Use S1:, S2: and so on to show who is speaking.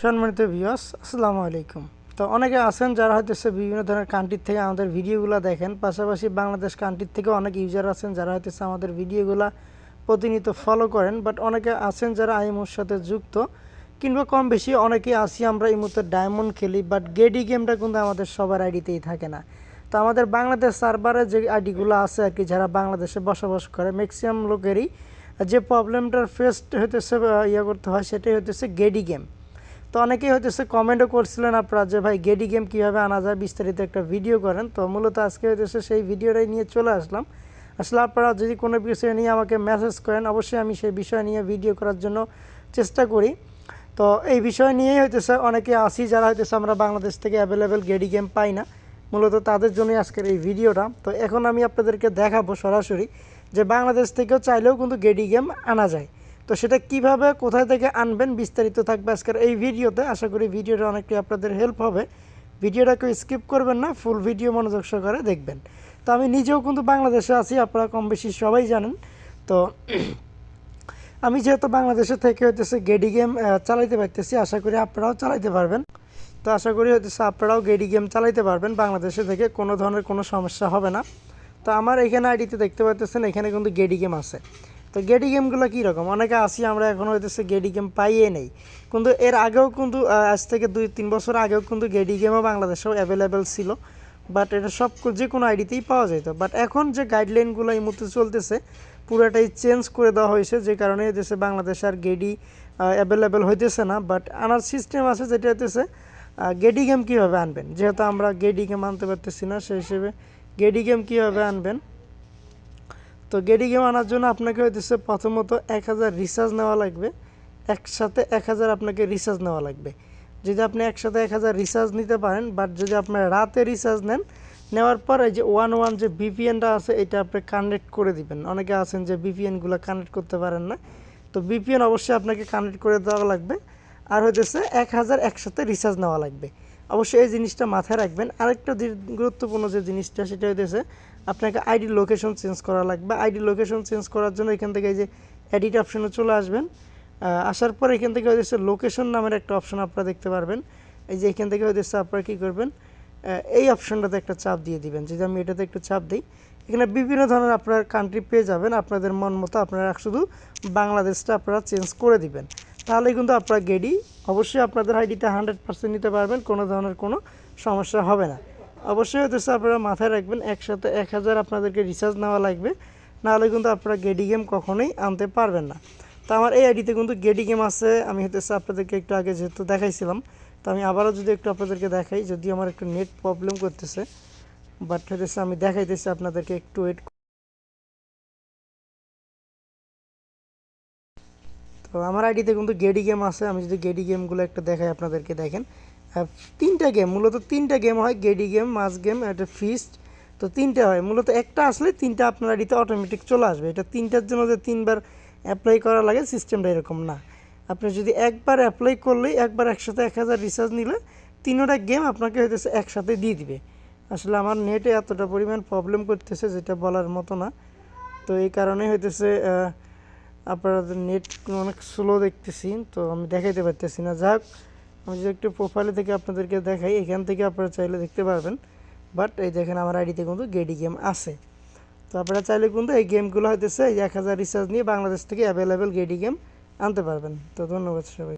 S1: সম্মানিত ভিউয়ার্স, আসসালামু আলাইকুম। তো অনেকে আছেন যারা হয়তো বিভিন্ন ধরনের কান্ট্রি থেকে আমাদের ভিডিওগুলো দেখেন, পাশাপাশি বাংলাদেশ কান্ট্রির থেকে অনেক ইউজার আছেন যারা হয়তো আমাদের ভিডিওগুলো প্রতিনিয়ত ফলো করেন। বাট অনেকে আছেন যারা আইএমওর সাথে যুক্ত, কিংবা কম বেশি অনেকেই আসি আমরা এই মুহূর্তে ডায়মন্ড খেলি, বাট গেডি গেমটা কিন্তু আমাদের সবার আইডিতেই থাকে না। তো আমাদের বাংলাদেশ সার্ভারে যে আইডিগুলো আছে আর কি, যারা বাংলাদেশে বসবাস করে ম্যাক্সিমাম লোকেরই যে প্রবলেমটার ফেস হইতেছে করতে হয়, সেটাই হইতেছে গেডি গেম। তো অনেকেই হইতেছে কমেন্টও করছিলেন আপনারা যে ভাই গেডি গেম কীভাবে আনা যায়, বিস্তারিত একটা ভিডিও করেন। তো মূলত আজকে হইতেছে সেই ভিডিওটাই নিয়ে চলে আসলাম। আসলে আপনারা যদি কোনো বিষয় নিয়ে আমাকে মেসেজ করেন, অবশ্যই আমি সেই বিষয় নিয়ে ভিডিও করার জন্য চেষ্টা করি। তো এই বিষয় নিয়েই হইতেছে অনেকে আসি যারা হইতেছে আমরা বাংলাদেশ থেকে অ্যাভেলেবেল গেডি গেম পাই না, মূলত তাদের জন্যই আজকের এই ভিডিওটা। তো এখন আমি আপনাদেরকে দেখাবো সরাসরি যে বাংলাদেশ থেকেও চাইলেও কিন্তু গেডি গেম আনা যায়। তো সেটা কিভাবে, কোথায় থেকে আনবেন, বিস্তারিত থাকবে আজকের এই ভিডিওতে। আশা করি ভিডিওটা অনেকটাই আপনাদের হেল্প হবে। ভিডিওটাকে স্কিপ করবেন না, ফুল ভিডিও মনোযোগ সহকারে দেখবেন। তো আমি নিজেও কিন্তু বাংলাদেশে আছি, আপনারা কম বেশি সবাই জানেন। তো আমি যেহেতু বাংলাদেশে থেকে হইতেছে গেডি গেম চালাইতে পারতেছি, আশা করি আপনারাও চালাইতে পারবেন। তো আশা করি হইতেছে আপনারাও গেডি গেম চালাইতে পারবেন, বাংলাদেশে থেকে কোনো ধরনের কোনো সমস্যা হবে না। তো আমার এখানে আইডিতে দেখতে পাচ্ছেন এখানে কিন্তু গেডি গেম আছে। তো গেডি গেমগুলো কীরকম, অনেকে আসি আমরা এখন হইতেছে গেডি গেম পাইয়ে নেই, কিন্তু এর আগেও কিন্তু আজ থেকে 2-3 বছর আগেও কিন্তু গেডি গেমও বাংলাদেশেও অ্যাভেলেবেল ছিল। বাট এটা সব যে কোনো আইডিতেই পাওয়া যেত। বাট এখন যে গাইডলাইনগুলো এই মুহূর্তে চলতেছে পুরাটাই চেঞ্জ করে দেওয়া হয়েছে, যে কারণে হইতেছে বাংলাদেশে আর গেডি অ্যাভেলেবেল হইতেছে না। বাট আনার সিস্টেম আছে, যেটা হইতেছে গেডি গেম কীভাবে আনবেন, যেহেতু আমরা গেডি গেম আনতে পারতেছি না, সেই হিসেবে গেডি গেম কীভাবে আনবেন। তো গেডি গেম আনার জন্য আপনাকে হইতেছে প্রথমত 1000 রিচার্জ নেওয়া লাগবে। একসাথে 1000 আপনাকে রিচার্জ নেওয়া লাগবে। যদি আপনি একসাথে 1000 রিচার্জ নিতে পারেন, বাট যদি আপনার রাতে রিচার্জ নেন, নেওয়ার পর এই যে 1 যে ভিপিএনটা আছে এটা আপনি কানেক্ট করে দিবেন। অনেকে আছেন যে ভিপিএনগুলো কানেক্ট করতে পারেন না, তো ভিপিএন অবশ্যই আপনাকে কানেক্ট করে দেওয়া লাগবে। আর হইতেছে 1000 একসাথে রিচার্জ নেওয়া লাগবে। অবশ্যই এই জিনিসটা মাথায় রাখবেন। আরেকটা গুরুত্বপূর্ণ যে জিনিসটা, সেটা হইতেছে আপনাকে আইডি লোকেশন চেঞ্জ করা লাগবে। আইডি লোকেশন চেঞ্জ করার জন্য এখান থেকে এই যে এডিট অপশনে চলে আসবেন। আসার পর এখান থেকে হইতেছে লোকেশন নামের একটা অপশন আপনারা দেখতে পারবেন। এই যে এখান থেকে হইতেছে আপনারা কী করবেন, এই অপশনটাতে একটা চাপ দিয়ে দিবেন। যদি আমি এটাতে একটু চাপ দিই, এখানে বিভিন্ন ধরনের আপনার কান্ট্রি পেয়ে যাবেন। আপনাদের মন মতো আপনারা শুধু বাংলাদেশটা আপনারা চেঞ্জ করে দিবেন, তাহলে কিন্তু আপনারা গেডি অবশ্যই আপনাদের আইডিটা 100% নিতে পারবেন, কোনো ধরনের কোনো সমস্যা হবে না। অবশ্যই হইতেছে আপনারা মাথায় রাখবেন একসাথে 1000 আপনাদেরকে রিচার্জ নেওয়া লাগবে, নাহলে কিন্তু আপনারা গেডি গেম কখনোই আনতে পারবেন না। তো আমার এই আইডিতে কিন্তু গেডি গেম আছে, আমি হইতেছে আপনাদেরকে একটু আগে যেহেতু দেখাইছিলাম, তো আমি আবারও যদি একটু আপনাদেরকে দেখাই, যদি আমার একটু নেট প্রবলেম করতেছে, বাট হইতেছে আমি দেখাইতেছি আপনাদেরকে, একটু ওয়েট। তো আমার আইডিতে কিন্তু গেডি গেম আছে, আমি যদি গেডি গেমগুলো একটা দেখাই আপনাদেরকে, দেখেন 3টা গেম, মূলত 3টা গেম হয়, গেডি গেম, মাছ গেম, একটা ফিস্ট। তো 3টা হয়, মূলত একটা আসলে 3টা আপনার আইডিতে অটোমেটিক চলে আসবে। এটা 3টার জন্য যে 3বার অ্যাপ্লাই করা লাগে সিস্টেমটা এরকম না। আপনি যদি একবার অ্যাপ্লাই করলেই, একবার একসাথে 1000 রিচার্জ নিলে 3টা গেম আপনাকে হইতেছে একসাথে দিয়ে দিবে। আসলে আমার নেটে এতটা পরিমাণ প্রবলেম করতেছে যেটা বলার মতো না। তো এই কারণে হইতেছে আপনাদের নেট অনেক স্লো দেখতেছি, তো আমি দেখাইতে পারতেছি না। যাক, আমি যদি একটু প্রোফাইলে থেকে আপনাদেরকে দেখাই, এখান থেকে আপনারা চাইলে দেখতে পারবেন। বাট এই দেখেন আমার আইডিতে কিন্তু গেডি গেম আছে। তো আপনারা চাইলে কিন্তু এই গেমগুলো হইতেছে এই 1000 রিচার্জ নিয়ে বাংলাদেশ থেকে অ্যাভেলেবেল গেডি গেম আনতে পারবেন। তো ধন্যবাদ সবাই।